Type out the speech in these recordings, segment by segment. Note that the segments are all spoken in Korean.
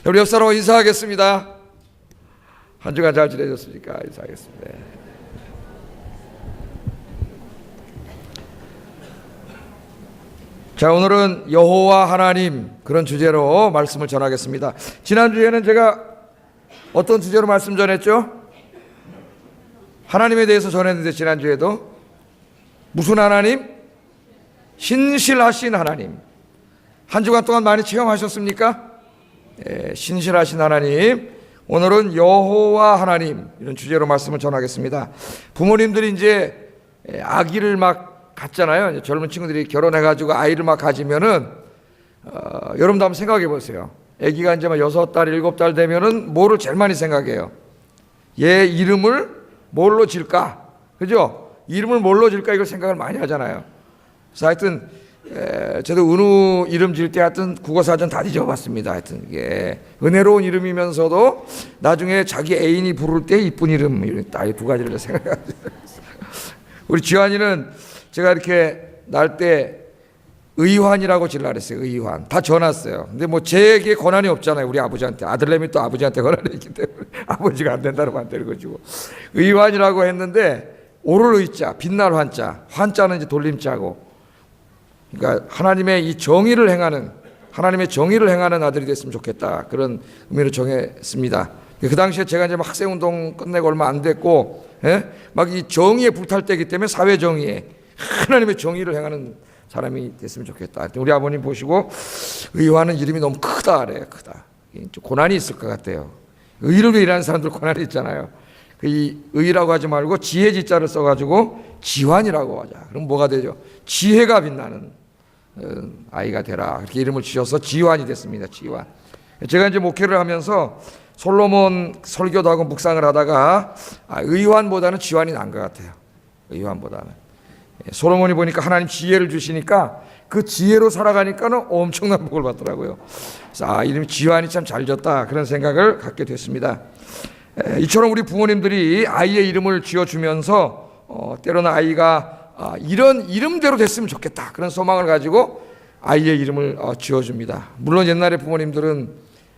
우리 옆 사람하고 인사하겠습니다. 한 주간 잘 지내셨습니까? 인사하겠습니다. 자, 오늘은 여호와 하나님 그런 주제로 말씀을 전하겠습니다. 지난주에는 제가 어떤 주제로 말씀 전했죠? 하나님에 대해서 전했는데, 지난주에도 무슨 하나님? 신실하신 하나님. 한 주간 동안 많이 체험하셨습니까? 신실하신 하나님. 오늘은 여호와 하나님, 이런 주제로 말씀을 전하겠습니다. 부모님들이 이제 아기를 막 갖잖아요. 젊은 친구들이 결혼해가지고 아이를 막 가지면은 여러분도 한번 생각해 보세요. 아기가 이제 막 6달, 7달 되면은 뭐를 제일 많이 생각해요? 얘 이름을 뭘로 질까? 그죠? 이름을 뭘로 질까? 이걸 생각을 많이 하잖아요. 그래서 하여튼 저도 은우 이름 지을 때 하여튼 국어사전 다 뒤져봤습니다. 하여튼 이게 은혜로운 이름이면서도 나중에 자기 애인이 부를 때 이쁜 이름, 딱 이 두 가지를 생각해요. 우리 지환이는 제가 이렇게 날 때 의환이라고 질라 그랬어요. 의환. 다 전했어요. 근데 뭐 제게 권한이 없잖아요. 우리 아버지한테. 아들내미 또 아버지한테 권한이 있기 때문에 아버지가 안 된다면 안 되는 거지. 의환이라고 했는데 오를 의자, 빛날 환자. 환자는 이제 돌림자고. 그러니까 하나님의 이 정의를 행하는, 하나님의 정의를 행하는 아들이 됐으면 좋겠다, 그런 의미로 정했습니다. 그 당시에 제가 이제 막 학생운동 끝내고 얼마 안 됐고, 막 이 정의에 불탈 때이기 때문에 사회 정의에 하나님의 정의를 행하는 사람이 됐으면 좋겠다. 우리 아버님 보시고 의화는 이름이 너무 크다 그래요. 크다. 좀 고난이 있을 것 같아요. 의를 위해 일하는 사람들 고난이 있잖아요. 이 의라고 하지 말고 지혜 지자를 써가지고 지환이라고 하자. 그럼 뭐가 되죠? 지혜가 빛나는 아이가 되라. 그렇게 이름을 지어서 지환이 됐습니다. 지환. 제가 이제 목회를 하면서 솔로몬 설교도 하고 묵상을 하다가 의환보다는 지환이 나은 것 같아요. 의환보다는. 솔로몬이 보니까 하나님 지혜를 주시니까 그 지혜로 살아가니까는 엄청난 복을 받더라고요. 그래서 이름이 지환이 참 잘 졌다, 그런 생각을 갖게 됐습니다. 이처럼 우리 부모님들이 아이의 이름을 지어주면서 때로는 아이가 이런 이름대로 됐으면 좋겠다, 그런 소망을 가지고 아이의 이름을 지어줍니다. 물론 옛날에 부모님들은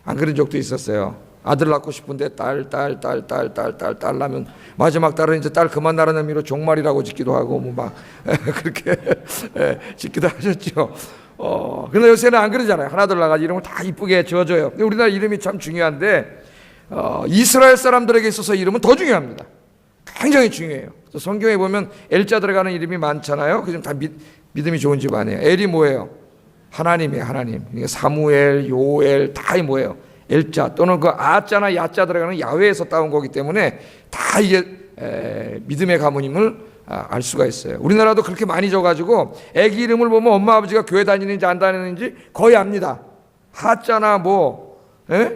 안 그런 적도 있었어요. 아들 낳고 싶은데 딸 나면 마지막 딸은 이제 딸 그만 나라는 의미로 종말이라고 짓기도 하고 뭐 막 그렇게 짓기도 하셨죠. 그런데 요새는 안 그러잖아요. 하나둘 나가지고 이름을 다 이쁘게 지어줘요. 근데 우리나라 이름이 참 중요한데 이스라엘 사람들에게 있어서 이름은 더 중요합니다. 굉장히 중요해요. 성경에 보면 엘자 들어가는 이름이 많잖아요. 그중 다 믿음이 좋은 집안이에요. 엘이 뭐예요? 하나님이에요. 하나님. 그러니까 사무엘, 요엘 다 뭐예요? 엘자 또는 그 아자나 야자 들어가는 야훼에서 따온 거기 때문에 다 이게 믿음의 가문임을 알 수가 있어요. 우리나라도 그렇게 많이 져가지고 애기 이름을 보면 엄마 아버지가 교회 다니는지 안 다니는지 거의 압니다. 하자나 뭐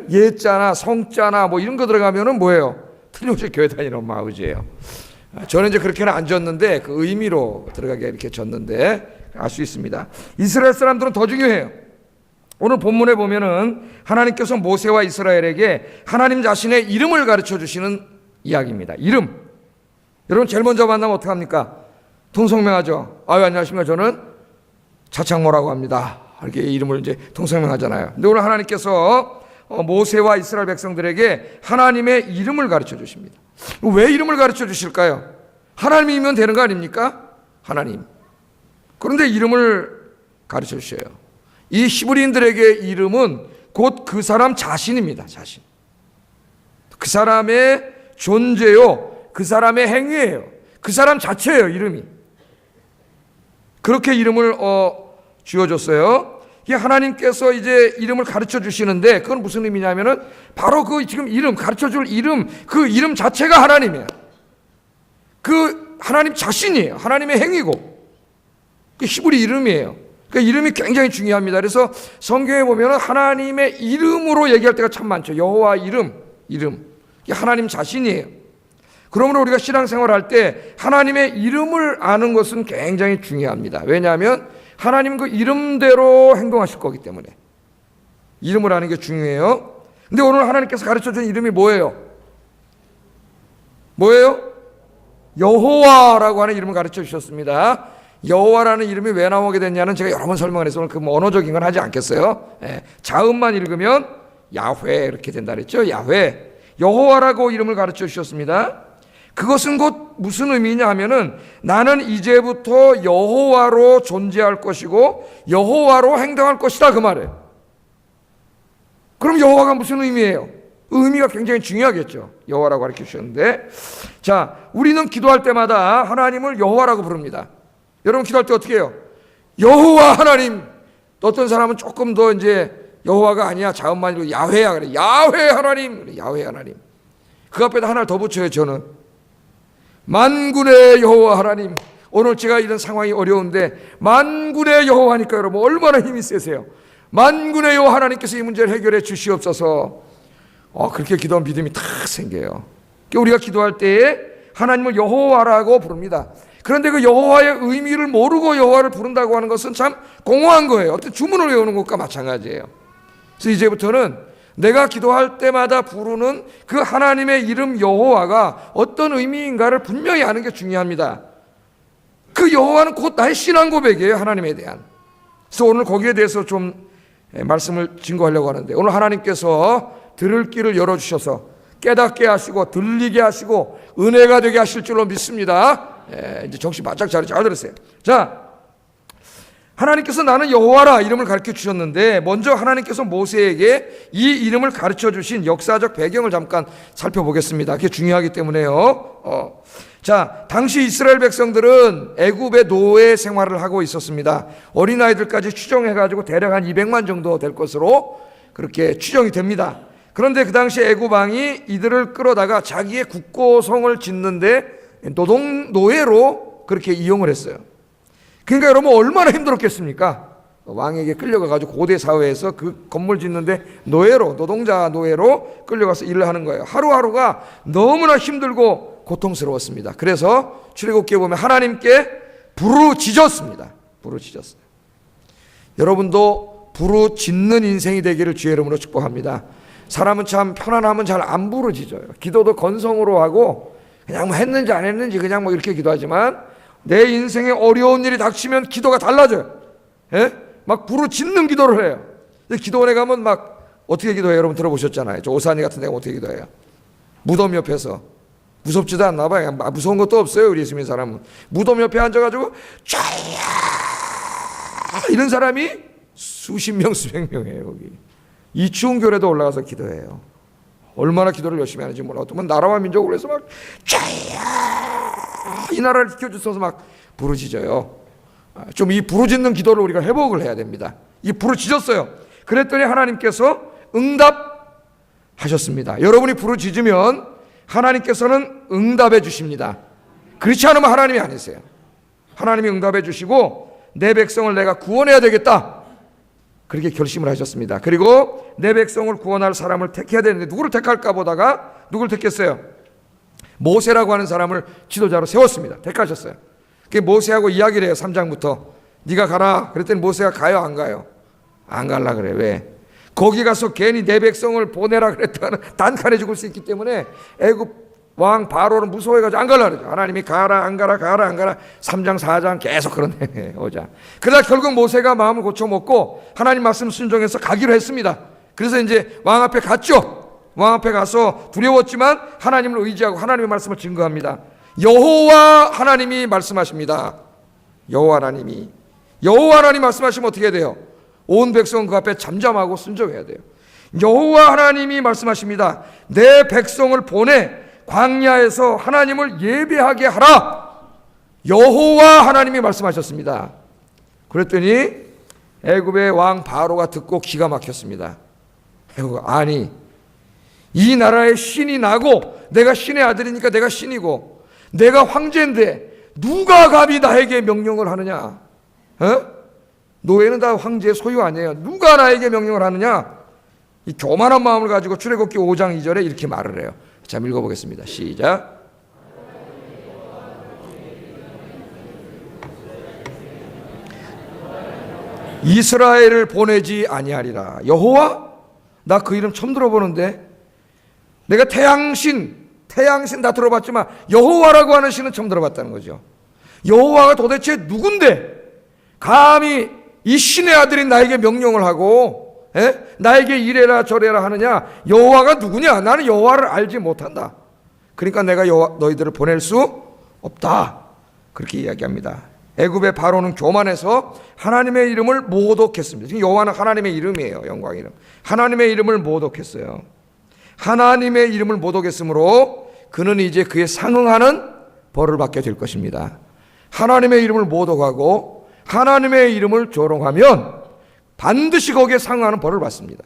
예자나 성자나 뭐 이런 거 들어가면은 뭐예요? 틀림없이 교회 다니는 엄마 아버지예요. 저는 이제 그렇게는 안 졌는데 그 의미로 들어가게 이렇게 졌는데 알 수 있습니다. 이스라엘 사람들은 더 중요해요. 오늘 본문에 보면은 하나님께서 모세와 이스라엘에게 하나님 자신의 이름을 가르쳐 주시는 이야기입니다. 이름. 여러분 제일 먼저 만나면 어떡합니까? 통성명하죠. 안녕하십니까. 저는 차창모라고 합니다. 이렇게 이름을 이제 통성명하잖아요. 근데 오늘 하나님께서 모세와 이스라엘 백성들에게 하나님의 이름을 가르쳐 주십니다. 왜 이름을 가르쳐 주실까요? 하나님이면 되는 거 아닙니까? 하나님. 그런데 이름을 가르쳐 주셔요. 이 히브리인들에게 이름은 곧 그 사람 자신입니다. 자신. 그 사람의 존재요, 그 사람의 행위예요. 그 사람 자체예요. 이름이. 그렇게 이름을 지어줬어요. 하나님께서 이제 이름을 가르쳐 주시는데 그건 무슨 의미냐면은 바로 그 지금 이름, 가르쳐 줄 이름, 그 이름 자체가 하나님이에요. 그 하나님 자신이에요. 하나님의 행위고. 그 히브리 이름이에요. 그 이름이 굉장히 중요합니다. 그래서 성경에 보면 하나님의 이름으로 얘기할 때가 참 많죠. 여호와 이름. 이게 하나님 자신이에요. 그러므로 우리가 신앙생활 할 때 하나님의 이름을 아는 것은 굉장히 중요합니다. 왜냐하면 하나님은 그 이름대로 행동하실 거기 때문에 이름을 아는 게 중요해요. 근데 오늘 하나님께서 가르쳐준 이름이 뭐예요? 여호와라고 하는 이름을 가르쳐 주셨습니다. 여호와라는 이름이 왜 나오게 됐냐는 제가 여러 번 설명을 해서 오늘 그 언어적인 건 하지 않겠어요. 자음만 읽으면 야훼 이렇게 된다 그랬죠. 야훼, 여호와라고 이름을 가르쳐 주셨습니다. 그것은 곧 무슨 의미냐 하면은 나는 이제부터 여호와로 존재할 것이고 여호와로 행동할 것이다, 그 말이에요. 그럼 여호와가 무슨 의미예요? 의미가 굉장히 중요하겠죠. 여호와라고 가르쳐 주셨는데, 자, 우리는 기도할 때마다 하나님을 여호와라고 부릅니다. 여러분 기도할 때 어떻게 해요? 여호와 하나님. 어떤 사람은 조금 더 이제 여호와가 아니야, 자음만이고 야훼야 그래. 야훼 하나님, 그래. 야훼 하나님. 그 앞에다 하나를 더 붙여요. 저는 만군의 여호와 하나님. 오늘 제가 이런 상황이 어려운데 만군의 여호와니까 여러분 얼마나 힘이 세세요. 만군의 여호와 하나님께서 이 문제를 해결해 주시옵소서. 그렇게 기도하면 믿음이 탁 생겨요. 우리가 기도할 때에 하나님을 여호와라고 부릅니다. 그런데 그 여호와의 의미를 모르고 여호와를 부른다고 하는 것은 참 공허한 거예요. 어떤 주문을 외우는 것과 마찬가지예요. 그래서 이제부터는 내가 기도할 때마다 부르는 그 하나님의 이름 여호와가 어떤 의미인가를 분명히 아는 게 중요합니다. 그 여호와는 곧 나의 신앙 고백이에요, 하나님에 대한. 그래서 오늘 거기에 대해서 좀 말씀을 증거하려고 하는데, 오늘 하나님께서 들을 길을 열어주셔서 깨닫게 하시고 들리게 하시고 은혜가 되게 하실 줄로 믿습니다. 이제 정신 바짝 차려. 잘 들으세요. 자, 하나님께서 나는 여호와라 이름을 가르쳐 주셨는데, 먼저 하나님께서 모세에게 이 이름을 가르쳐 주신 역사적 배경을 잠깐 살펴보겠습니다. 그게 중요하기 때문에요. 자, 당시 이스라엘 백성들은 애굽의 노예 생활을 하고 있었습니다. 어린아이들까지 추정해가지고 대략 한 200만 정도 될 것으로 그렇게 추정이 됩니다. 그런데 그 당시 애굽 왕이 이들을 끌어다가 자기의 국고성을 짓는데 노예로 그렇게 이용을 했어요. 그러니까 여러분 얼마나 힘들었겠습니까? 왕에게 끌려가가지고 고대 사회에서 그 건물 짓는데 노동자 노예로 끌려가서 일을 하는 거예요. 하루하루가 너무나 힘들고 고통스러웠습니다. 그래서 출애굽기에 보면 하나님께 부르짖었습니다. 부르짖었어요. 여러분도 부르짖는 인생이 되기를 주의 이름으로 축복합니다. 사람은 참 편안하면 잘 안 부르짖어요. 기도도 건성으로 하고 그냥 뭐 했는지 안 했는지 그냥 뭐 이렇게 기도하지만, 내 인생에 어려운 일이 닥치면 기도가 달라져요. 예? 막 부르짖는 기도를 해요. 기도원에 가면 막 어떻게 기도해요? 여러분 들어보셨잖아요. 저 오산이 같은 데가 어떻게 기도해요? 무덤 옆에서. 무섭지도 않나 봐요. 무서운 것도 없어요, 우리 예수님 사람은. 무덤 옆에 앉아가지고 쫙 이런 사람이 수십 명 수백 명이에요. 여기 이추운 교회도 올라가서 기도해요. 얼마나 기도를 열심히 하는지 몰라. 어떤 분 나라와 민족을 위해서 막 이 나라를 지켜주셔서 막 부르짖어요. 좀 이 부르짖는 기도를 우리가 회복을 해야 됩니다. 이 부르짖었어요. 그랬더니 하나님께서 응답하셨습니다. 여러분이 부르짖으면 하나님께서는 응답해 주십니다. 그렇지 않으면 하나님이 아니세요. 하나님이 응답해 주시고 내 백성을 내가 구원해야 되겠다, 그렇게 결심을 하셨습니다. 그리고 내 백성을 구원할 사람을 택해야 되는데 누구를 택할까 보다가 누구를 택했어요? 모세라고 하는 사람을 지도자로 세웠습니다. 택하셨어요. 그게 모세하고 이야기를 해요. 3장부터 네가 가라 그랬더니 모세가 가요 안 가요? 안 갈라 그래. 왜? 거기 가서 괜히 내 백성을 보내라 그랬다가는 단칼에 죽을 수 있기 때문에 애굽 왕 바로는 무서워해가지고 안 갈라 그러죠. 하나님이 가라 안 가라 가라 안 가라 3장 4장 계속 그러네. 오자. 그러다 결국 모세가 마음을 고쳐먹고 하나님 말씀 순종해서 가기로 했습니다. 그래서 이제 왕 앞에 갔죠. 왕 앞에 가서 두려웠지만 하나님을 의지하고 하나님의 말씀을 증거합니다. 여호와 하나님이 말씀하십니다. 여호와 하나님이 말씀하시면 어떻게 해야 돼요? 온 백성은 그 앞에 잠잠하고 순종해야 돼요. 여호와 하나님이 말씀하십니다. 내 백성을 보내 광야에서 하나님을 예배하게 하라. 여호와 하나님이 말씀하셨습니다. 그랬더니 애굽의 왕 바로가 듣고 기가 막혔습니다. 아니, 이 나라에 신이 나고 내가 신의 아들이니까 내가 신이고 내가 황제인데 누가 감히 나에게 명령을 하느냐? 노예는 다 황제의 소유 아니에요. 누가 나에게 명령을 하느냐? 이 교만한 마음을 가지고 출애굽기 5장 2절에 이렇게 말을 해요. 자, 읽어보겠습니다. 시작. 이스라엘을 보내지 아니하리라. 여호와? 나 그 이름 처음 들어보는데. 내가 태양신 다 들어봤지만 여호와라고 하는 신은 처음 들어봤다는 거죠. 여호와가 도대체 누군데 감히 이 신의 아들인 나에게 명령을 하고 나에게 이래라 저래라 하느냐? 여호와가 누구냐? 나는 여호와를 알지 못한다. 그러니까 내가 너희들을 보낼 수 없다. 그렇게 이야기합니다. 애굽의 바로는 교만해서 하나님의 이름을 모독했습니다. 지금 여호와는 하나님의 이름이에요. 영광 이름. 하나님의 이름을 모독했어요. 하나님의 이름을 모독했으므로 그는 이제 그에 상응하는 벌을 받게 될 것입니다. 하나님의 이름을 모독하고 하나님의 이름을 조롱하면 반드시 거기에 상응하는 벌을 받습니다.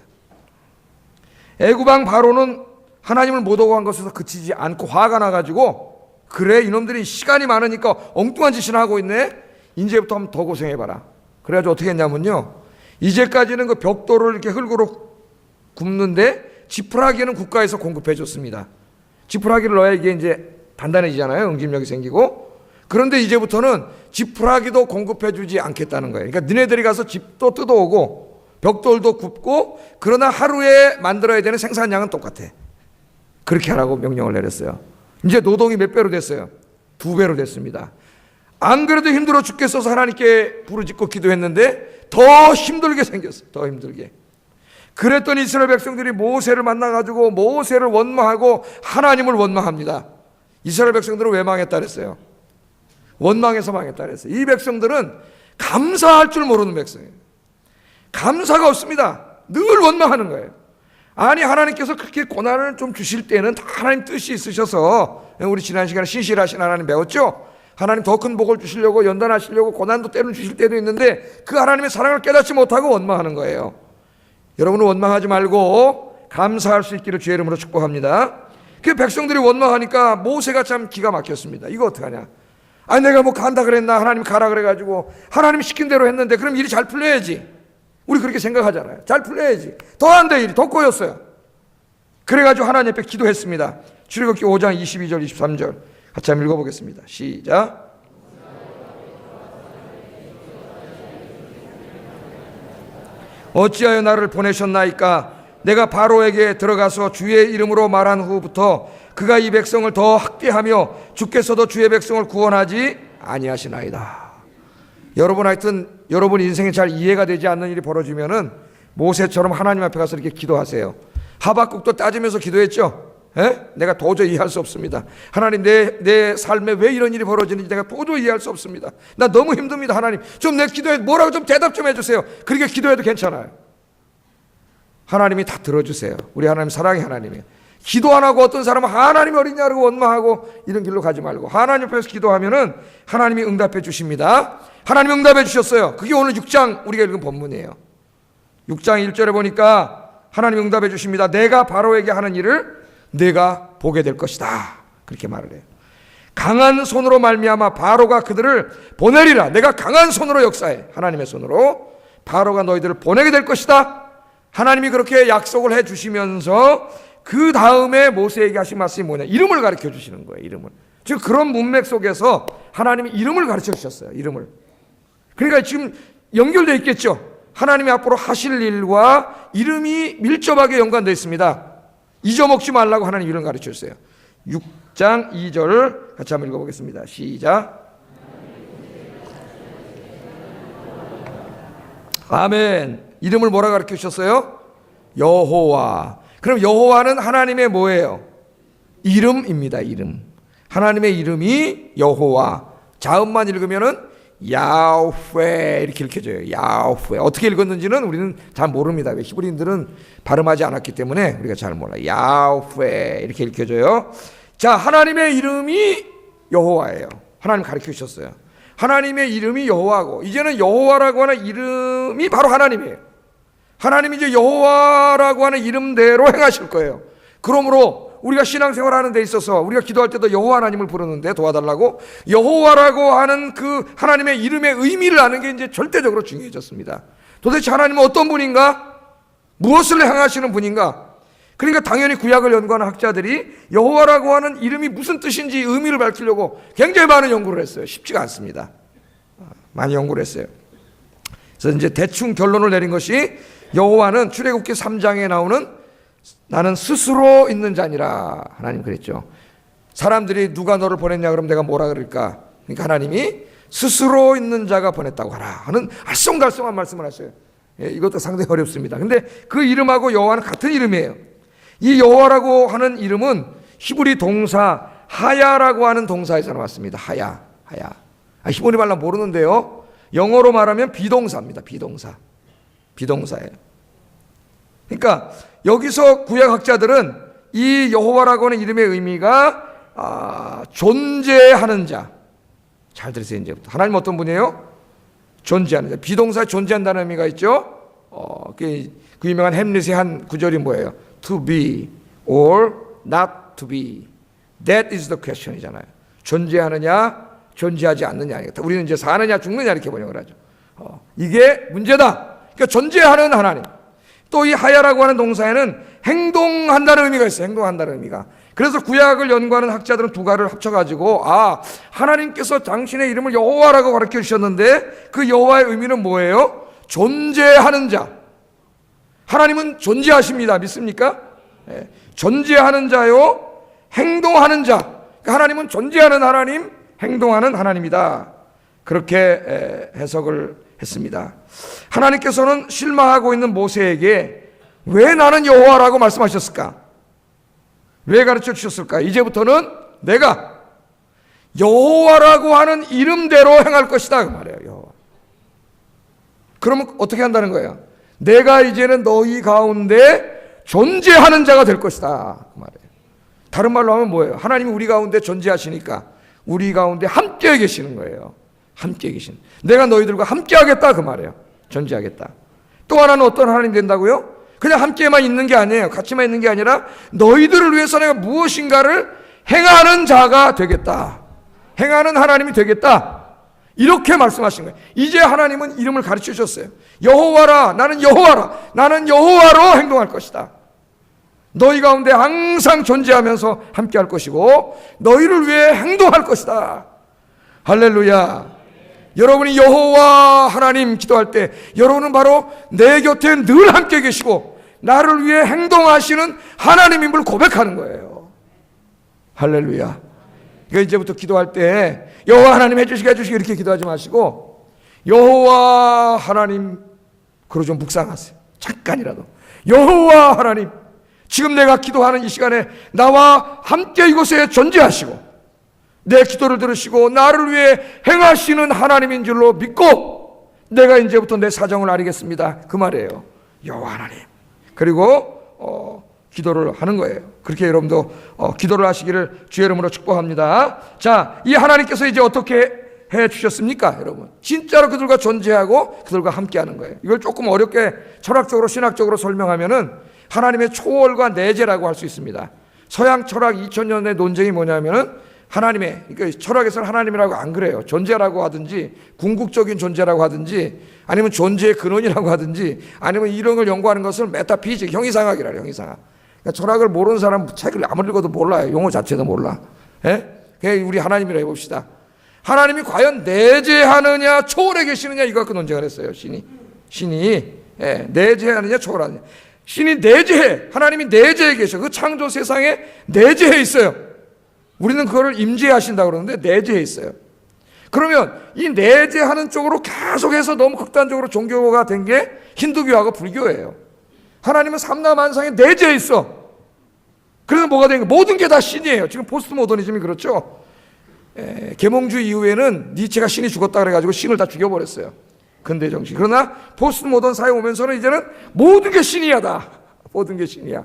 애굽왕 바로는 하나님을 모독한 것에서 그치지 않고 화가 나가지고, 그래 이놈들이 시간이 많으니까 엉뚱한 짓이나 하고 있네, 이제부터 한번 더 고생해봐라. 그래가지고 어떻게 했냐면요, 이제까지는 그 벽돌을 이렇게 흙으로 굽는데 지푸라기는 국가에서 공급해 줬습니다. 지푸라기를 넣어야 이게 이제 단단해지잖아요. 응집력이 생기고. 그런데 이제부터는 지푸라기도 공급해 주지 않겠다는 거예요. 그러니까 너네들이 가서 집도 뜯어오고 벽돌도 굽고, 그러나 하루에 만들어야 되는 생산량은 똑같아. 그렇게 하라고 명령을 내렸어요. 이제 노동이 몇 배로 됐어요? 2배로 됐습니다. 안 그래도 힘들어 죽겠어서 하나님께 부르짖고 기도했는데 더 힘들게 생겼어요. 더 힘들게. 그랬더니 이스라엘 백성들이 모세를 만나가지고 모세를 원망하고 하나님을 원망합니다. 이스라엘 백성들은 왜 망했다 그랬어요? 원망해서 망했다 그랬어요. 이 백성들은 감사할 줄 모르는 백성이에요. 감사가 없습니다. 늘 원망하는 거예요. 아니, 하나님께서 그렇게 고난을 좀 주실 때는 다 하나님 뜻이 있으셔서, 우리 지난 시간에 신실하신 하나님 배웠죠? 하나님 더 큰 복을 주시려고, 연단하시려고 고난도 때로는 주실 때도 있는데 그 하나님의 사랑을 깨닫지 못하고 원망하는 거예요. 여러분은 원망하지 말고 감사할 수 있기를 주의 이름으로 축복합니다. 그 백성들이 원망하니까 모세가 참 기가 막혔습니다. 이거 어떡하냐? 아니, 내가 뭐 간다 그랬나? 하나님 가라 그래가지고 하나님 시킨 대로 했는데 그럼 일이 잘 풀려야지. 우리 그렇게 생각하잖아요. 잘 풀려야지. 더 안 돼, 일이 더 꼬였어요. 그래가지고 하나님 앞에 기도했습니다. 출애굽기 5장 22절 23절 같이 한번 읽어보겠습니다. 시작. 어찌하여 나를 보내셨나이까? 내가 바로에게 들어가서 주의 이름으로 말한 후부터 그가 이 백성을 더 학대하며 주께서도 주의 백성을 구원하지 아니하시나이다. 여러분, 하여튼 여러분 인생에 잘 이해가 되지 않는 일이 벌어지면은 모세처럼 하나님 앞에 가서 이렇게 기도하세요. 하박국도 따지면서 기도했죠. 내가 도저히 이해할 수 없습니다. 하나님, 내 삶에 왜 이런 일이 벌어지는지 내가 도저히 이해할 수 없습니다. 나 너무 힘듭니다. 하나님, 좀 내 기도에 뭐라고 좀 대답 좀 해주세요. 그렇게 기도해도 괜찮아요. 하나님이 다 들어주세요. 우리 하나님 사랑의 하나님이에요. 기도 안 하고 어떤 사람은 하나님 어딨냐 그러고 원망하고 이런 길로 가지 말고 하나님 앞에서 기도하면은 하나님이 응답해 주십니다. 하나님 응답해 주셨어요. 그게 오늘 6장 우리가 읽은 본문이에요. 6장 1절에 보니까 하나님 응답해 주십니다. 내가 바로에게 하는 일을 내가 보게 될 것이다. 그렇게 말을 해요. 강한 손으로 말미암아 바로가 그들을 보내리라. 내가 강한 손으로 역사해. 하나님의 손으로 바로가 너희들을 보내게 될 것이다. 하나님이 그렇게 약속을 해 주시면서 그 다음에 모세에게 하신 말씀이 뭐냐? 이름을 가르쳐 주시는 거예요. 이름을. 지금 그런 문맥 속에서 하나님이 이름을 가르쳐 주셨어요. 이름을. 그러니까 지금 연결되어 있겠죠. 하나님이 앞으로 하실 일과 이름이 밀접하게 연관되어 있습니다. 잊어먹지 말라고 하나님 이름 가르쳐 주세요. 6장 2절 같이 한번 읽어보겠습니다. 시작. 아멘. 이름을 뭐라 가르쳐 주셨어요? 여호와. 그럼 여호와는 하나님의 뭐예요? 이름입니다. 이름. 하나님의 이름이 여호와. 자음만 읽으면은 야훼 이렇게 읽혀져요. 야훼. 어떻게 읽었는지는 우리는 잘 모릅니다. 히브리인들은 발음하지 않았기 때문에 우리가 잘 몰라요. 야훼 이렇게 읽혀져요. 자, 하나님의 이름이 여호와예요. 하나님 가르쳐 주셨어요. 하나님의 이름이 여호와고, 이제는 여호와라고 하는 이름이 바로 하나님이에요. 하나님이 이제 여호와라고 하는 이름대로 행하실 거예요. 그러므로 우리가 신앙생활하는 데 있어서 우리가 기도할 때도 여호와 하나님을 부르는데 도와달라고, 여호와라고 하는 그 하나님의 이름의 의미를 아는 게 이제 절대적으로 중요해졌습니다. 도대체 하나님은 어떤 분인가? 무엇을 행하시는 분인가? 그러니까 당연히 구약을 연구하는 학자들이 여호와라고 하는 이름이 무슨 뜻인지 의미를 밝히려고 굉장히 많은 연구를 했어요. 쉽지가 않습니다. 많이 연구를 했어요. 그래서 이제 대충 결론을 내린 것이, 여호와는 출애굽기 3장에 나오는 나는 스스로 있는 자니라. 하나님 그랬죠. 사람들이 누가 너를 보냈냐 그러면 내가 뭐라 그럴까? 그러니까 하나님이 스스로 있는 자가 보냈다고 하라 하는 알쏭달쏭한 말씀을 하셔요. 이것도 상당히 어렵습니다. 근데 그 이름하고 여호와는 같은 이름이에요. 이 여호와라고 하는 이름은 히브리 동사 하야라고 하는 동사에서 나왔습니다. 하야. 히브리 말로 모르는데요. 영어로 말하면 비동사입니다. 비동사예요. 그러니까 여기서 구약학자들은 이 여호와라고 하는 이름의 의미가 존재하는 자. 잘 들으세요. 이제부터. 하나님 어떤 분이에요? 존재하는 자. 비동사 존재한다는 의미가 있죠. 그 유명한 햄릿의 한 구절이 뭐예요? To be or not to be. That is the question이잖아요. 존재하느냐, 존재하지 않느냐. 우리는 이제 사느냐, 죽느냐 이렇게 번역을 하죠. 이게 문제다. 그러니까 존재하는 하나님. 또 이 하야라고 하는 동사에는 행동한다는 의미가 있어요. 행동한다는 의미가. 그래서 구약을 연구하는 학자들은 두 가지를 합쳐가지고 하나님께서 당신의 이름을 여호와라고 가르쳐 주셨는데 그 여호와의 의미는 뭐예요? 존재하는 자. 하나님은 존재하십니다. 믿습니까? 네. 존재하는 자요, 행동하는 자. 그러니까 하나님은 존재하는 하나님, 행동하는 하나님이다. 그렇게 해석을 했습니다. 하나님께서는 실망하고 있는 모세에게 왜 나는 여호와라고 말씀하셨을까? 왜 가르쳐 주셨을까? 이제부터는 내가 여호와라고 하는 이름대로 행할 것이다 그 말이에요. 여호와. 그러면 어떻게 한다는 거예요? 내가 이제는 너희 가운데 존재하는 자가 될 것이다 그 말이에요. 다른 말로 하면 뭐예요? 하나님이 우리 가운데 존재하시니까 우리 가운데 함께 계시는 거예요. 함께 계신. 내가 너희들과 함께 하겠다 그 말이에요. 존재하겠다. 또 하나는 어떤 하나님이 된다고요? 그냥 함께만 있는 게 아니에요. 같이만 있는 게 아니라 너희들을 위해서 내가 무엇인가를 행하는 자가 되겠다. 행하는 하나님이 되겠다. 이렇게 말씀하신 거예요. 이제 하나님은 이름을 가르쳐 주셨어요. 여호와라, 나는 여호와라. 나는 여호와로 행동할 것이다. 너희 가운데 항상 존재하면서 함께 할 것이고 너희를 위해 행동할 것이다. 할렐루야. 여러분이 여호와 하나님 기도할 때 여러분은 바로 내 곁에 늘 함께 계시고 나를 위해 행동하시는 하나님임을 고백하는 거예요. 할렐루야. 그러니까 이제부터 기도할 때 여호와 하나님 해주시게 이렇게 기도하지 마시고 여호와 하나님, 그러고 좀 묵상하세요. 잠깐이라도. 여호와 하나님, 지금 내가 기도하는 이 시간에 나와 함께 이곳에 존재하시고 내 기도를 들으시고 나를 위해 행하시는 하나님인 줄로 믿고 내가 이제부터 내 사정을 알리겠습니다. 그 말이에요. 여호와 하나님. 그리고 기도를 하는 거예요. 그렇게 여러분도 기도를 하시기를 주의 이름으로 축복합니다. 자, 이 하나님께서 이제 어떻게 해 주셨습니까? 여러분, 진짜로 그들과 존재하고 그들과 함께하는 거예요. 이걸 조금 어렵게 철학적으로 신학적으로 설명하면은 하나님의 초월과 내재라고 할 수 있습니다. 서양 철학 2000년의 논쟁이 뭐냐면은 하나님의, 그러니까 철학에서는 하나님이라고 안 그래요. 존재라고 하든지 궁극적인 존재라고 하든지 아니면 존재의 근원이라고 하든지 아니면 이런 걸 연구하는 것을 메타피직, 형이상학이라 해요. 형이상학. 그러니까 철학을 모르는 사람 책을 아무리 읽어도 몰라요. 용어 자체도 몰라. 예? 그냥 우리 하나님이라 해봅시다. 하나님이 과연 내재하느냐 초월해 계시느냐 이거 갖고 논쟁을 했어요. 신이 내재하느냐 초월하느냐. 신이 내재해. 하나님이 내재해 계셔. 그 창조 세상에 내재해 있어요. 우리는 그거를 임재하신다고 그러는데 내재해 있어요. 그러면 이 내재하는 쪽으로 계속해서 너무 극단적으로 종교가 된 게 힌두교하고 불교예요. 하나님은 삼라만상에 내재해 있어. 그래서 뭐가 된 거? 모든 게 다 신이에요. 지금 포스트 모더니즘이 그렇죠. 계몽주의 이후에는 니체가 신이 죽었다 그래가지고 신을 다 죽여버렸어요. 근대 정신. 그러나 포스트 모던 사회 오면서는 이제는 모든 게 신이야 다. 모든 게 신이야.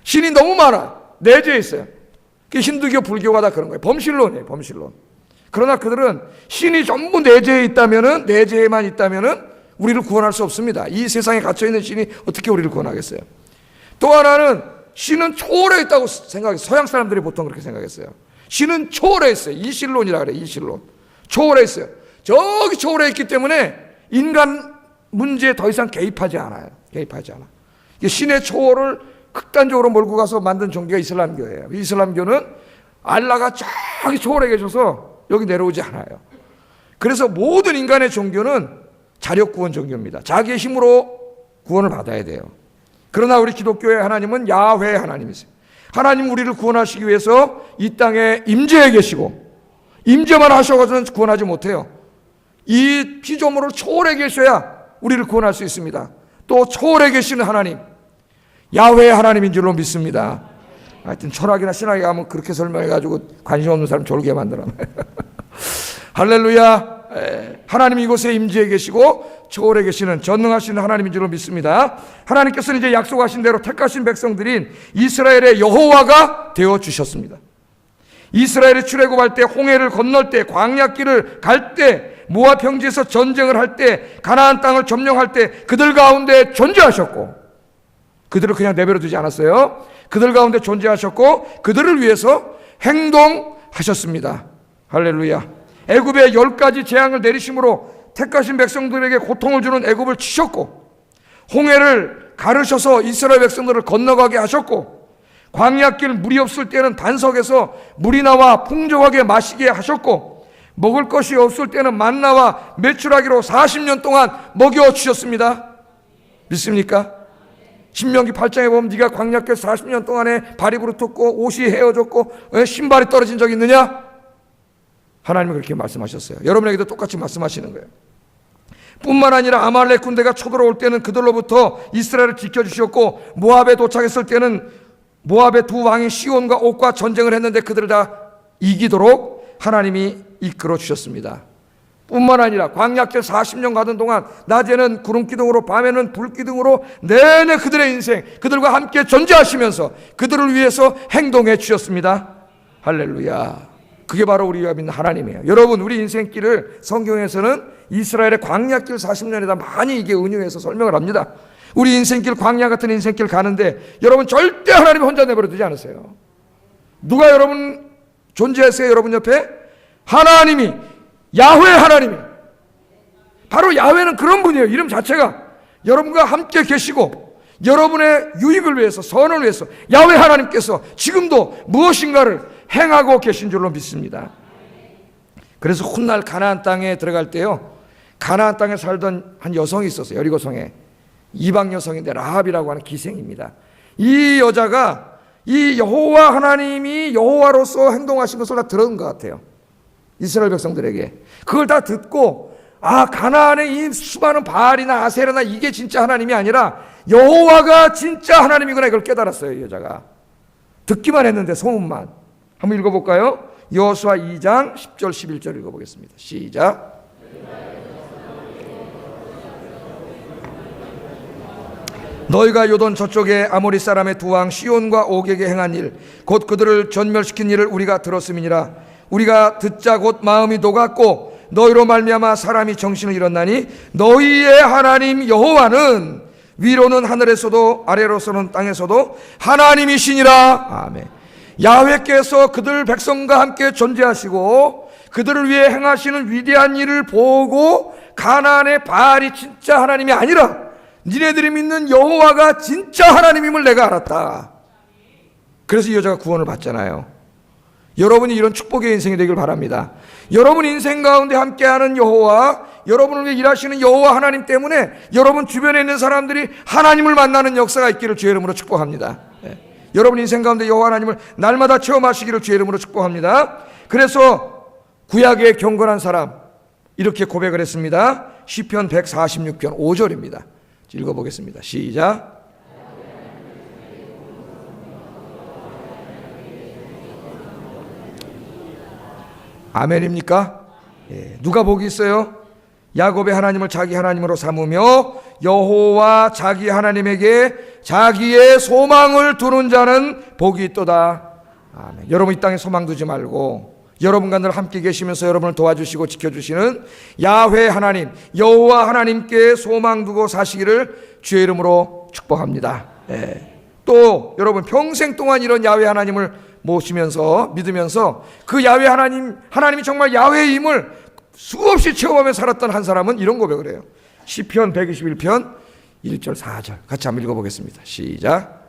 신이 너무 많아. 내재해 있어요. 힌두교, 불교가 다 그런 거예요. 범신론이에요. 범신론. 그러나 그들은 신이 전부 내재해 있다면은, 내재에만 있다면은 우리를 구원할 수 없습니다. 이 세상에 갇혀 있는 신이 어떻게 우리를 구원하겠어요? 또 하나는 신은 초월해 있다고 생각해요. 서양 사람들이 보통 그렇게 생각했어요. 신은 초월해 있어요. 이신론이라 그래요. 이신론. 초월해 있어요. 저기 초월해 있기 때문에 인간 문제에 더 이상 개입하지 않아요. 개입하지 않아. 신의 초월을 극단적으로 몰고 가서 만든 종교가 이슬람교예요. 이슬람교는 알라가 저기 초월해 계셔서 여기 내려오지 않아요. 그래서 모든 인간의 종교는 자력구원 종교입니다. 자기의 힘으로 구원을 받아야 돼요. 그러나 우리 기독교의 하나님은 야훼 하나님이세요. 하나님 우리를 구원하시기 위해서 이 땅에 임재해 계시고 임재만 하셔가지고는 구원하지 못해요. 이 피조물을 초월해 계셔야 우리를 구원할 수 있습니다. 또 초월해 계시는 하나님, 야훼 하나님인 줄로 믿습니다. 하여튼 철학이나 신학에 가면 그렇게 설명해가지고 관심 없는 사람 졸게 만들어. 할렐루야. 하나님이 이곳에 임재해 계시고 초월해 계시는 전능하신 하나님인 줄로 믿습니다. 하나님께서는 이제 약속하신 대로 택하신 백성들인 이스라엘의 여호와가 되어 주셨습니다. 이스라엘이 출애굽할 때, 홍해를 건널 때, 광야길을 갈 때, 모압 평지에서 전쟁을 할 때, 가나안 땅을 점령할 때 그들 가운데 존재하셨고, 그들을 그냥 내버려 두지 않았어요. 그들 가운데 존재하셨고 그들을 위해서 행동하셨습니다. 할렐루야. 애굽에 10가지 재앙을 내리심으로 택하신 백성들에게 고통을 주는 애굽을 치셨고, 홍해를 가르셔서 이스라엘 백성들을 건너가게 하셨고, 광야길 물이 없을 때는 단석에서 물이 나와 풍족하게 마시게 하셨고, 먹을 것이 없을 때는 만나와 메추라기로 40년 동안 먹여주셨습니다. 믿습니까? 신명기 8장에 보면 네가 광야길 40년 동안에 발이 부르텄고 옷이 헤어졌고 신발이 떨어진 적이 있느냐? 하나님은 그렇게 말씀하셨어요. 여러분에게도 똑같이 말씀하시는 거예요. 뿐만 아니라 아말렉 군대가 쳐들어올 때는 그들로부터 이스라엘을 지켜주셨고, 모압에 도착했을 때는 모압의 두 왕인 시온과 옥과 전쟁을 했는데 그들을 다 이기도록 하나님이 이끌어 주셨습니다. 뿐만 아니라 광야길 40년 가던 동안 낮에는 구름기둥으로 밤에는 불기둥으로 내내 그들의 인생, 그들과 함께 존재하시면서 그들을 위해서 행동해 주셨습니다. 할렐루야. 그게 바로 우리가 믿는 하나님이에요. 여러분, 우리 인생길을 성경에서는 이스라엘의 광야길 40년에다 많이 이게 은유해서 설명을 합니다. 우리 인생길, 광야 같은 인생길 가는데 여러분 절대 하나님 혼자 내버려 두지 않으세요. 누가 여러분 존재하세요? 여러분 옆에 하나님이, 야훼 하나님이, 바로 야훼는 그런 분이에요. 이름 자체가 여러분과 함께 계시고 여러분의 유익을 위해서, 선을 위해서 야훼 하나님께서 지금도 무엇인가를 행하고 계신 줄로 믿습니다. 그래서 훗날 가나안 땅에 들어갈 때요, 가나안 땅에 살던 한 여성이 있었어요. 여리고성에. 이방 여성인데 라합이라고 하는 기생입니다. 이 여자가 이 여호와 하나님이 여호와로서 행동하신 것을 다 들은 것 같아요. 이스라엘 백성들에게. 그걸 다 듣고, 아, 가나안의 이 수많은 바알이나 아세라나 이게 진짜 하나님이 아니라 여호와가 진짜 하나님이구나, 이걸 깨달았어요. 이 여자가. 듣기만 했는데 소문만. 한번 읽어볼까요? 여호수아 2장 10절 11절 읽어보겠습니다. 시작. 너희가 요돈 저쪽에 아모리 사람의 두 왕 시온과 옥에게 행한 일, 곧 그들을 전멸시킨 일을 우리가 들었음이니라. 우리가 듣자 곧 마음이 녹았고 너희로 말미암아 사람이 정신을 잃었나니 너희의 하나님 여호와는 위로는 하늘에서도 아래로서는 땅에서도 하나님이시니라. 아멘. 야훼께서 그들 백성과 함께 존재하시고 그들을 위해 행하시는 위대한 일을 보고 가나안의 바알이 진짜 하나님이 아니라 니네들이 믿는 여호와가 진짜 하나님임을 내가 알았다. 그래서 이 여자가 구원을 받잖아요. 여러분이 이런 축복의 인생이 되길 바랍니다. 여러분 인생 가운데 함께하는 여호와, 여러분을 위해 일하시는 여호와 하나님 때문에 여러분 주변에 있는 사람들이 하나님을 만나는 역사가 있기를 주의 이름으로 축복합니다. 여러분 인생 가운데 여호와 하나님을 날마다 체험하시기를 주의 이름으로 축복합니다. 그래서 구약의 경건한 사람 이렇게 고백을 했습니다. 시편 146편 5절입니다. 읽어보겠습니다. 시작. 아멘입니까? 예. 누가 복이 있어요? 야곱의 하나님을 자기 하나님으로 삼으며 여호와 자기 하나님에게 자기의 소망을 두는 자는 복이 있도다. 아멘. 여러분 이 땅에 소망 두지 말고 여러분과 늘 함께 계시면서 여러분을 도와주시고 지켜주시는 야훼 하나님, 여호와 하나님께 소망 두고 사시기를 주의 이름으로 축복합니다. 예. 또 여러분 평생 동안 이런 야훼 하나님을 모시면서 믿으면서 그 야훼 하나님이 정말 야훼임을 수없이 체험하며 살았던 한 사람은 이런 고백을 해요. 시편 121편 1절 4절 같이 한번 읽어보겠습니다. 시작.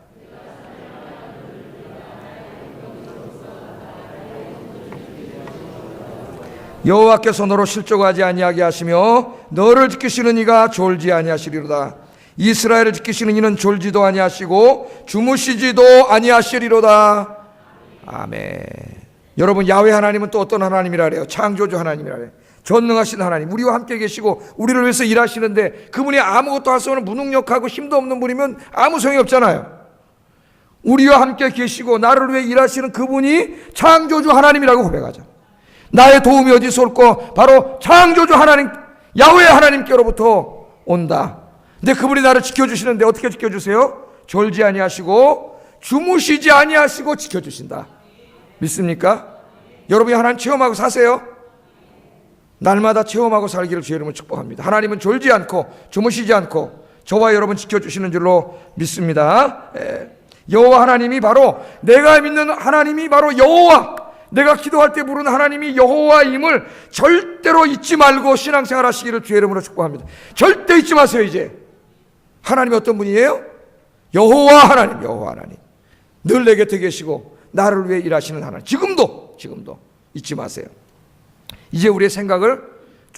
여호와께서 너로 실족하지 아니하게 하시며 너를 지키시는 이가 졸지 아니하시리로다. 이스라엘을 지키시는 이는 졸지도 아니하시고 주무시지도 아니하시리로다. 아멘. 여러분 야훼 하나님은 또 어떤 하나님이라 그래요? 창조주 하나님이라 그래요. 전능하신 하나님, 우리와 함께 계시고 우리를 위해서 일하시는데 그분이 아무것도 할 수 없는 무능력하고 힘도 없는 분이면 아무 소용이 없잖아요. 우리와 함께 계시고 나를 위해 일하시는 그분이 창조주 하나님이라고 고백하자. 나의 도움이 어디서 올까? 바로 창조주 하나님, 야훼 하나님께로부터 온다. 근데 그분이 나를 지켜주시는데 어떻게 지켜주세요? 졸지 아니하시고 주무시지 아니하시고 지켜주신다. 믿습니까? 여러분이 하나님 체험하고 사세요. 날마다 체험하고 살기를 주의 이름으로 축복합니다. 하나님은 졸지 않고 주무시지 않고 저와 여러분 지켜주시는 줄로 믿습니다. 여호와 하나님이 바로, 내가 믿는 하나님이 바로 여호와, 내가 기도할 때 부르는 하나님이 여호와임을 절대로 잊지 말고 신앙생활 하시기를 주의 이름으로 축복합니다. 절대 잊지 마세요. 이제 하나님이 어떤 분이에요? 여호와 하나님, 여호와 하나님, 늘 내 곁에 계시고 나를 위해 일하시는 하나님. 지금도 잊지 마세요. 이제 우리의 생각을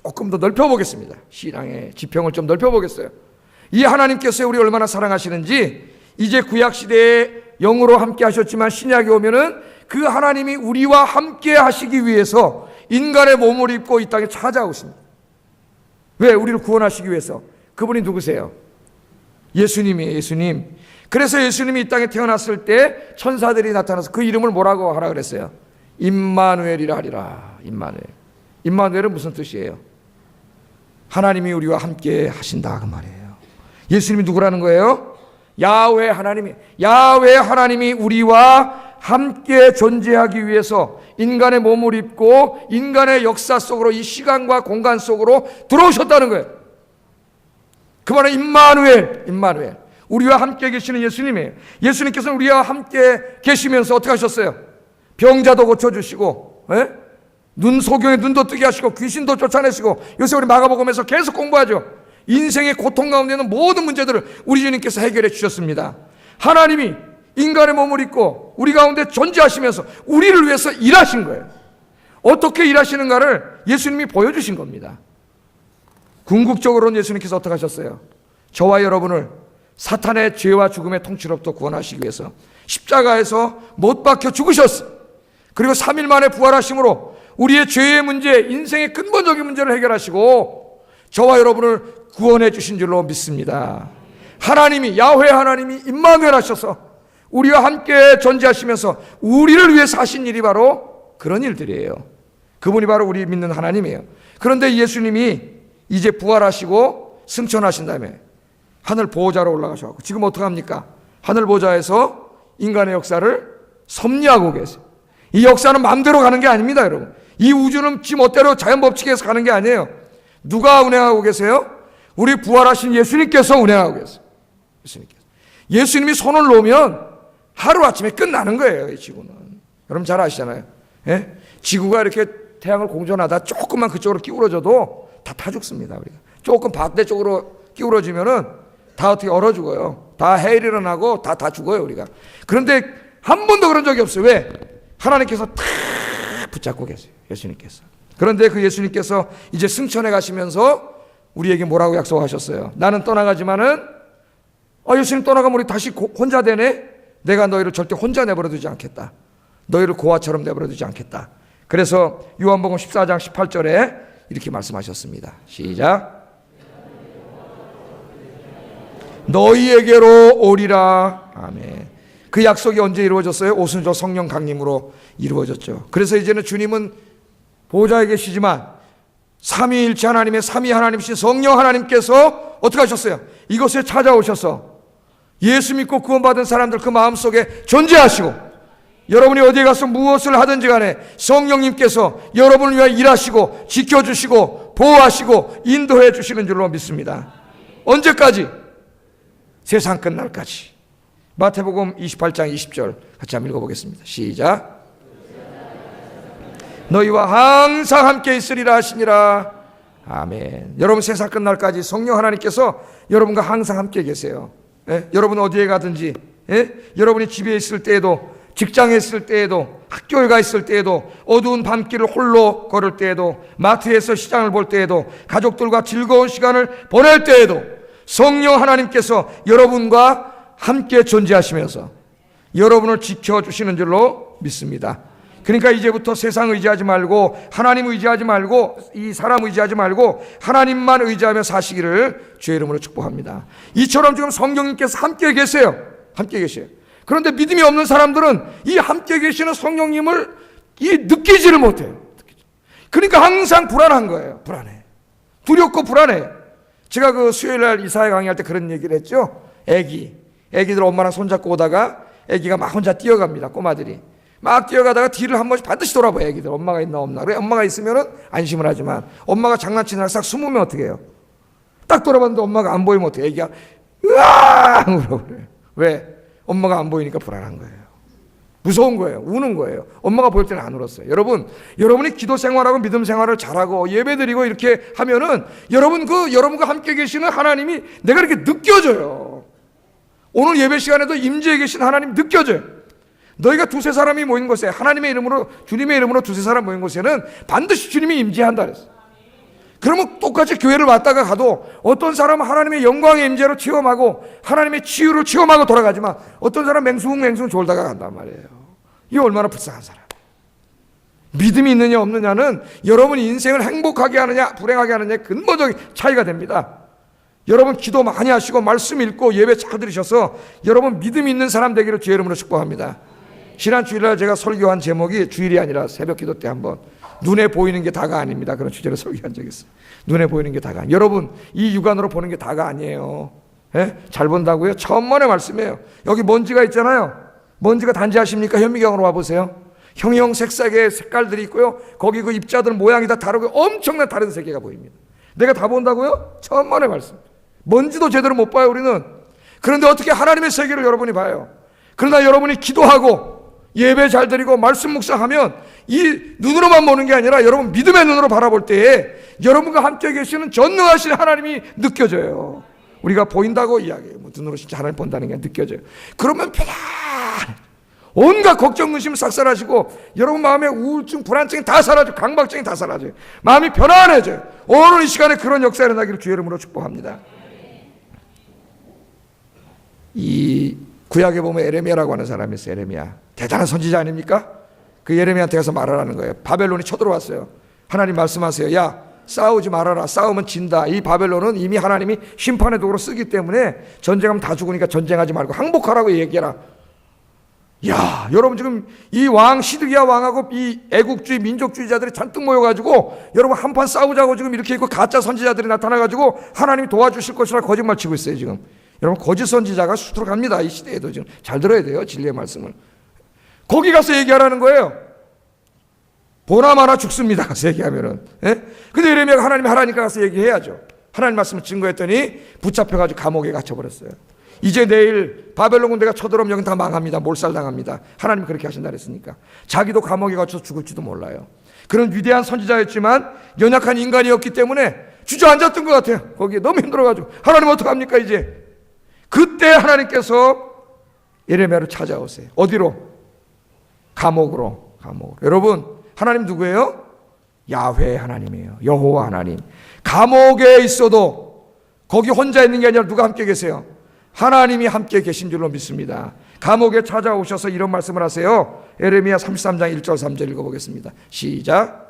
조금 더 넓혀보겠습니다. 신앙의 지평을 좀 넓혀보겠어요. 이 하나님께서 우리 얼마나 사랑하시는지, 이제 구약시대에 영으로 함께 하셨지만 신약에 오면은 그 하나님이 우리와 함께 하시기 위해서 인간의 몸을 입고 이 땅에 찾아오십니다. 왜? 우리를 구원하시기 위해서. 그분이 누구세요? 예수님이에요. 예수님. 그래서 예수님이 이 땅에 태어났을 때 천사들이 나타나서 그 이름을 뭐라고 하라 그랬어요? 임마누엘이라 하리라. 임마누엘. 임마누엘은 무슨 뜻이에요? 하나님이 우리와 함께 하신다 그 말이에요. 예수님이 누구라는 거예요? 야훼 하나님이, 야훼 하나님이 우리와 함께 존재하기 위해서 인간의 몸을 입고 인간의 역사 속으로, 이 시간과 공간 속으로 들어오셨다는 거예요. 그 말은 임마누엘, 임마누엘. 우리와 함께 계시는 예수님이에요. 예수님께서는 우리와 함께 계시면서 어떻게 하셨어요? 병자도 고쳐주시고, 눈 소경의 눈도 뜨게 하시고, 귀신도 쫓아내시고. 요새 우리 마가복음에서 계속 공부하죠. 인생의 고통 가운데 있는 모든 문제들을 우리 주님께서 해결해 주셨습니다. 하나님이 인간의 몸을 입고 우리 가운데 존재하시면서 우리를 위해서 일하신 거예요. 어떻게 일하시는가를 예수님이 보여주신 겁니다. 궁극적으로는 예수님께서 어떻게 하셨어요? 저와 여러분을 사탄의 죄와 죽음의 통치로부터 구원하시기 위해서 십자가에서 못 박혀 죽으셨어요. 그리고 3일 만에 부활하심으로 우리의 죄의 문제, 인생의 근본적인 문제를 해결하시고 저와 여러분을 구원해 주신 줄로 믿습니다. 하나님이, 야훼 하나님이 임마누엘 하셔서 우리와 함께 존재하시면서 우리를 위해서 하신 일이 바로 그런 일들이에요. 그분이 바로 우리 믿는 하나님이에요. 그런데 예수님이 이제 부활하시고 승천하신 다음에 하늘 보좌로 올라가셔서 지금 어떻게 합니까? 하늘 보좌에서 인간의 역사를 섭리하고 계세요. 이 역사는 마음대로 가는 게 아닙니다, 여러분. 이 우주는 지 멋대로 자연 법칙에서 가는 게 아니에요. 누가 운행하고 계세요? 우리 부활하신 예수님께서 운행하고 계세요. 예수님이 손을 놓으면 하루아침에 끝나는 거예요, 이 지구는. 여러분 잘 아시잖아요. 예? 지구가 이렇게 태양을 공전하다 조금만 그쪽으로 기울어져도 다 타 죽습니다. 우리가 조금 반대쪽으로 기울어지면은 다 어떻게 얼어 죽어요. 다 해일 일어나고 다 죽어요, 우리가. 그런데 한 번도 그런 적이 없어요. 왜? 하나님께서 탁 붙잡고 계세요, 예수님께서. 그런데 그 예수님께서 이제 승천해 가시면서 우리에게 뭐라고 약속하셨어요? 나는 떠나가지만은, 예수님 떠나가면 우리 다시 혼자 되네? 내가 너희를 절대 혼자 내버려 두지 않겠다. 너희를 고아처럼 내버려 두지 않겠다. 그래서 요한복음 14장 18절에 이렇게 말씀하셨습니다. 시작. 너희에게로 오리라. 아멘. 그 약속이 언제 이루어졌어요? 오순절 성령 강림으로 이루어졌죠. 그래서 이제는 주님은 보좌에 계시지만 삼위일체 하나님의 삼위 하나님이신 성령 하나님께서 어떻게 하셨어요? 이곳에 찾아오셔서 예수 믿고 구원받은 사람들 그 마음속에 존재하시고, 여러분이 어디에 가서 무엇을 하든지 간에 성령님께서 여러분을 위하여 일하시고 지켜주시고 보호하시고 인도해 주시는 줄로 믿습니다. 언제까지? 세상 끝날까지. 마태복음 28장 20절 같이 한번 읽어보겠습니다. 시작. 너희와 항상 함께 있으리라 하시니라. 아멘. 여러분 세상 끝날까지 성령 하나님께서 여러분과 항상 함께 계세요. 여러분 어디에 가든지, 여러분이 집에 있을 때에도, 직장에 있을 때에도, 학교에 가 있을 때에도, 어두운 밤길을 홀로 걸을 때에도, 마트에서 시장을 볼 때에도, 가족들과 즐거운 시간을 보낼 때에도 성령 하나님께서 여러분과 함께 존재하시면서 여러분을 지켜주시는 줄로 믿습니다. 그러니까 이제부터 세상 의지하지 말고 하나님 의지하지 말고 이 사람 의지하지 말고 하나님만 의지하며 사시기를 주의 이름으로 축복합니다. 이처럼 지금 성령님께서 함께 계세요. 함께 계세요. 그런데 믿음이 없는 사람들은 이 함께 계시는 성령님을 느끼지를 못해요. 그러니까 항상 불안한 거예요. 불안해. 두렵고 불안해. 제가 그 수요일날 이사회 강의할 때 그런 얘기를 했죠. 애기들 엄마랑 손잡고 오다가 애기가 막 혼자 뛰어갑니다. 꼬마들이 막 뛰어가다가 뒤를 한 번씩 반드시 돌아봐요. 애기들 엄마가 있나 없나. 그래 엄마가 있으면은 안심을 하지만 엄마가 장난치느라 싹 숨으면 어떻게 해요? 딱 돌아봤는데 엄마가 안 보이면 어떻게 해요? 애기가 으아 울어버려요. 왜? 엄마가 안 보이니까 불안한 거예요. 무서운 거예요. 우는 거예요. 엄마가 보일 때는 안 울었어요. 여러분이 기도 생활하고 믿음 생활을 잘하고 예배드리고 이렇게 하면은 여러분과 함께 계시는 하나님이 내가 이렇게 느껴져요. 오늘 예배 시간에도 임재해 계신 하나님 느껴져요. 너희가 두세 사람이 모인 곳에 하나님의 이름으로 주님의 이름으로 두세 사람 모인 곳에는 반드시 주님이 임재한다 그랬어요. 그러면 똑같이 교회를 왔다가 가도 어떤 사람은 하나님의 영광의 임재로 체험하고 하나님의 치유를 체험하고 돌아가지만 어떤 사람은 맹숭 졸다가 간단 말이에요. 이게 얼마나 불쌍한 사람. 믿음이 있느냐 없느냐는 여러분이 인생을 행복하게 하느냐 불행하게 하느냐의 근본적인 차이가 됩니다. 여러분 기도 많이 하시고 말씀 읽고 예배 잘 들으셔서 여러분 믿음이 있는 사람 되기를 주의 이름으로 축복합니다. 지난 주일날 제가 설교한 제목이 주일이 아니라 새벽 기도 때 한번 눈에 보이는 게 다가 아닙니다. 그런 주제로 설교한 적이 있어요. 눈에 보이는 게 다가. 여러분 이 육안으로 보는 게 다가 아니에요. 잘 본다고요? 천만의 말씀이에요. 여기 먼지가 있잖아요. 먼지가 단지 아십니까? 현미경으로 와보세요. 형형 색색의 색깔들이 있고요. 거기 그 입자들 모양이 다 다르고 엄청난 다른 세계가 보입니다. 내가 다 본다고요? 천만의 말씀. 먼지도 제대로 못 봐요 우리는. 그런데 어떻게 하나님의 세계를 여러분이 봐요? 그러나 여러분이 기도하고 예배 잘 드리고 말씀 묵상하면 이 눈으로만 보는 게 아니라 여러분 믿음의 눈으로 바라볼 때에 여러분과 함께 계시는 전능하신 하나님이 느껴져요. 우리가 보인다고 이야기해요. 눈으로 진짜 하나님 본다는 게 느껴져요. 그러면 편안해. 온갖 걱정 근심 싹 사라지고 여러분 마음의 우울증 불안증이 다 사라지고 강박증이 다 사라져요. 마음이 편안해져요. 오늘 이 시간에 그런 역사가 일어나기를 주의 이름으로 축복합니다. 이 구약에 보면 에레미야라고 하는 사람이 있어요. 에레미야 대단한 선지자 아닙니까? 그 에레미야한테 가서 말하라는 거예요. 바벨론이 쳐들어왔어요. 하나님 말씀하세요. 야 싸우지 말아라. 싸우면 진다. 이 바벨론은 이미 하나님이 심판의 도구로 쓰기 때문에 전쟁하면 다 죽으니까 전쟁하지 말고 항복하라고 얘기해라. 야 여러분 지금 이 왕 시드기야 왕하고 이 애국주의 민족주의자들이 잔뜩 모여가지고 여러분 한판 싸우자고 지금 이렇게 있고 가짜 선지자들이 나타나가지고 하나님이 도와주실 것이라 거짓말 치고 있어요. 지금 여러분 거짓 선지자가 수두룩합니다. 이 시대에도 지금 잘 들어야 돼요. 진리의 말씀을. 거기 가서 얘기하라는 거예요. 보나 마나 죽습니다. 가서 얘기하면은. 근데 에레미야가 하나님이 하라니까 가서 얘기해야죠. 하나님 말씀을 증거했더니 붙잡혀가지고 감옥에 갇혀버렸어요. 이제 내일 바벨론 군대가 쳐들어오면 여긴 다 망합니다. 몰살당합니다. 하나님이 그렇게 하신다 그랬으니까. 자기도 감옥에 갇혀서 죽을지도 몰라요. 그런 위대한 선지자였지만 연약한 인간이었기 때문에 주저앉았던 것 같아요. 거기에 너무 힘들어가지고 하나님 어떡합니까 이제. 그때 하나님께서 에레미야를 찾아오세요. 어디로? 감옥으로. 여러분 하나님 누구예요? 야훼 하나님이에요. 여호와 하나님. 감옥에 있어도 거기 혼자 있는 게 아니라 누가 함께 계세요? 하나님이 함께 계신 줄로 믿습니다. 감옥에 찾아오셔서 이런 말씀을 하세요. 에레미야 33장 1절 3절 읽어보겠습니다. 시작.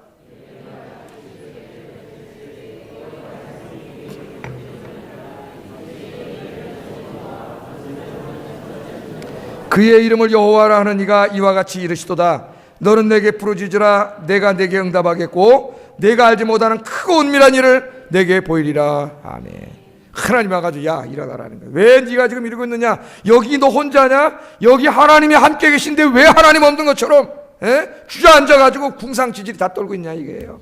그의 이름을 여호와라 하는 이가 이와 같이 이르시도다. 너는 내게 부르짖으라. 내가 내게 응답하겠고 내가 알지 못하는 크고 은밀한 일을 내게 보이리라. 아멘. 하나님이 와가지고 야 일어나라는 거야. 왜 네가 지금 이러고 있느냐? 여기 너 혼자냐? 여기 하나님이 함께 계신데 왜 하나님 없는 것처럼 주저앉아가지고 궁상지질이 다 떨고 있냐 이게요.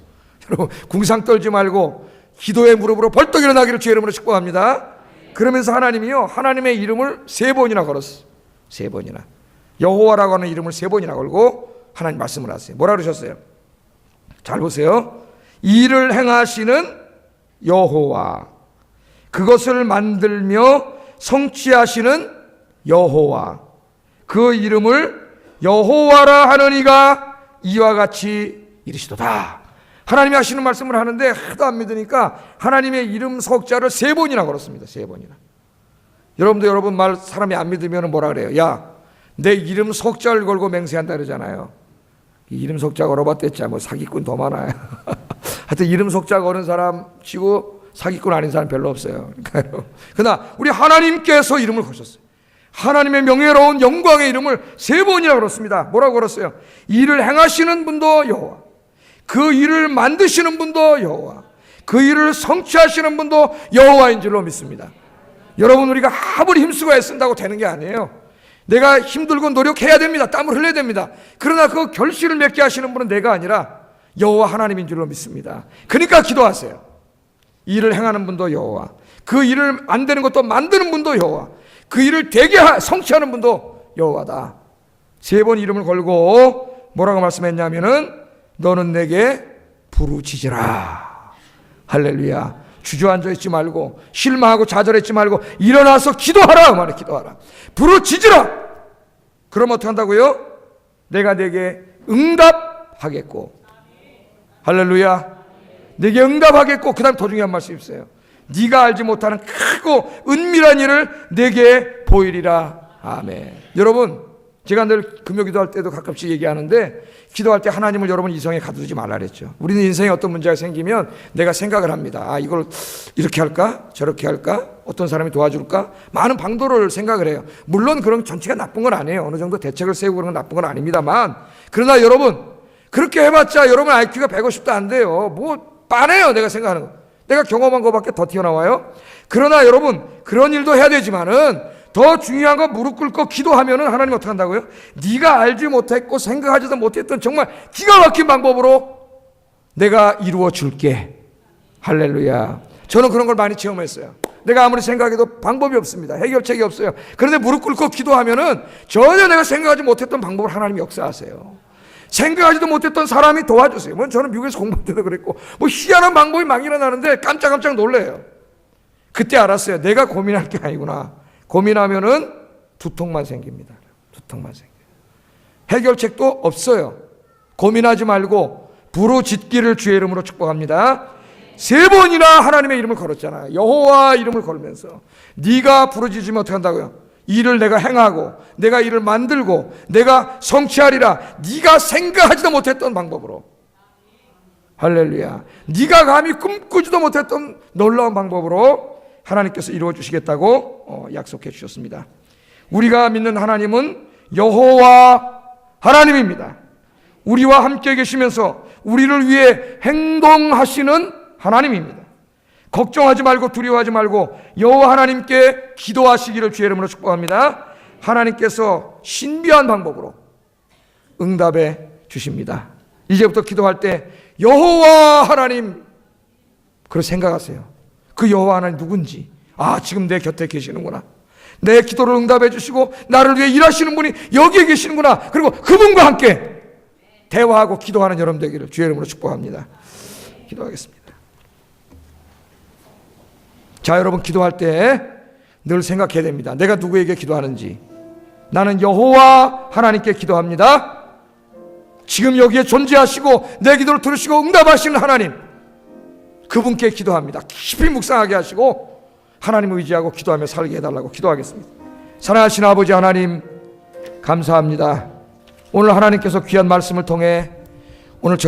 여러분 궁상 떨지 말고 기도의 무릎으로 벌떡 일어나기를 주의 이름으로 축복합니다. 그러면서 하나님이요 하나님의 이름을 3번이나 걸었어. 3번이나 여호와라고 하는 이름을 3번이나 걸고 하나님 말씀을 하세요. 뭐라 그러셨어요? 잘 보세요. 이를 행하시는 여호와, 그것을 만들며 성취하시는 여호와, 그 이름을 여호와라 하는 이가 이와 같이 이르시도다. 하나님이 하시는 말씀을 하는데 하도 안 믿으니까 하나님의 이름 석자를 3번이나 걸었습니다. 3번이나. 여러분도 여러분 말 사람이 안 믿으면 뭐라 그래요? 야, 내 이름 석자를 걸고 맹세한다 그러잖아요. 이름 속자 걸어봤댔자 뭐 사기꾼 더 많아요. 하여튼 이름 속자 거는 사람 치고 사기꾼 아닌 사람 별로 없어요. 그러나 우리 하나님께서 이름을 거셨어요. 하나님의 명예로운 영광의 이름을 3번이나 걸었습니다. 뭐라고 걸었어요? 일을 행하시는 분도 여호와, 그 일을 만드시는 분도 여호와, 그 일을 성취하시는 분도 여호와인 줄로 믿습니다. 여러분, 우리가 아무리 힘쓰고 애쓴다고 되는 게 아니에요. 내가 힘들고 노력해야 됩니다. 땀을 흘려야 됩니다. 그러나 그 결실을 맺게 하시는 분은 내가 아니라 여호와 하나님인 줄로 믿습니다. 그러니까 기도하세요. 일을 행하는 분도 여호와, 그 일을 안 되는 것도 만드는 분도 여호와, 그 일을 되게 성취하는 분도 여호와다. 3번 이름을 걸고 뭐라고 말씀했냐면은 너는 내게 부르짖으라. 할렐루야. 주저앉아 있지 말고 실망하고 좌절했지 말고 일어나서 기도하라. 그 말에 기도하라. 부르짖으라. 그럼 어떻게 한다고요? 내가 내게 응답하겠고. 할렐루야. 내게 응답하겠고, 그 다음 더 중요한 말씀이 있어요. 네가 알지 못하는 크고 은밀한 일을 내게 보이리라. 아멘. 여러분, 제가 늘 금요 기도할 때도 가끔씩 얘기하는데, 기도할 때 하나님을 여러분 이성에 가두지 말라 그랬죠. 우리는 인생에 어떤 문제가 생기면 내가 생각을 합니다. 아, 이걸 이렇게 할까? 저렇게 할까? 어떤 사람이 도와줄까? 많은 방도를 생각을 해요. 물론 그런 전체가 나쁜 건 아니에요. 어느 정도 대책을 세우고 그런 건 나쁜 건 아닙니다만, 그러나 여러분, 그렇게 해봤자 여러분 IQ가 150도 안 돼요. 뭐 빤해요, 내가 생각하는 거. 내가 경험한 것밖에 더 튀어나와요. 그러나 여러분, 그런 일도 해야 되지만은 더 중요한 건 무릎 꿇고 기도하면은 하나님 어떻게 한다고요? 네가 알지 못했고 생각하지도 못했던 정말 기가 막힌 방법으로 내가 이루어 줄게. 할렐루야. 저는 그런 걸 많이 체험했어요. 내가 아무리 생각해도 방법이 없습니다. 해결책이 없어요. 그런데 무릎 꿇고 기도하면은 전혀 내가 생각하지 못했던 방법을 하나님이 역사하세요. 생각하지도 못했던 사람이 도와주세요. 뭐 저는 미국에서 공부할 때도 그랬고, 뭐 희한한 방법이 막 일어나는데 깜짝깜짝 놀래요. 그때 알았어요. 내가 고민할 게 아니구나. 고민하면은 두통만 생깁니다. 두통만 생겨요. 해결책도 없어요. 고민하지 말고 부르짖기를 주의 이름으로 축복합니다. 3번이나 하나님의 이름을 걸었잖아요. 여호와 이름을 걸면서 네가 부르짖으면 어떻게 한다고요? 일을 내가 행하고 내가 일을 만들고 내가 성취하리라. 네가 생각하지도 못했던 방법으로. 할렐루야. 네가 감히 꿈꾸지도 못했던 놀라운 방법으로 하나님께서 이루어 주시겠다고 약속해 주셨습니다. 우리가 믿는 하나님은 여호와 하나님입니다. 우리와 함께 계시면서 우리를 위해 행동하시는 하나님입니다. 걱정하지 말고 두려워하지 말고 여호와 하나님께 기도하시기를 주의 이름으로 축복합니다. 하나님께서 신비한 방법으로 응답해 주십니다. 이제부터 기도할 때 여호와 하나님, 그렇게 생각하세요. 그 여호와 하나님 누군지. 아, 지금 내 곁에 계시는구나. 내 기도를 응답해 주시고 나를 위해 일하시는 분이 여기에 계시는구나. 그리고 그분과 함께 대화하고 기도하는 여러분 되기를 주의 이름으로 축복합니다. 기도하겠습니다. 자, 여러분, 기도할 때 늘 생각해야 됩니다. 내가 누구에게 기도하는지. 나는 여호와 하나님께 기도합니다. 지금 여기에 존재하시고 내 기도를 들으시고 응답하시는 하나님, 그분께 기도합니다. 깊이 묵상하게 하시고 하나님을 의지하고 기도하며 살게 해달라고 기도하겠습니다. 사랑하신 아버지 하나님, 감사합니다. 오늘 하나님께서 귀한 말씀을 통해 오늘 저희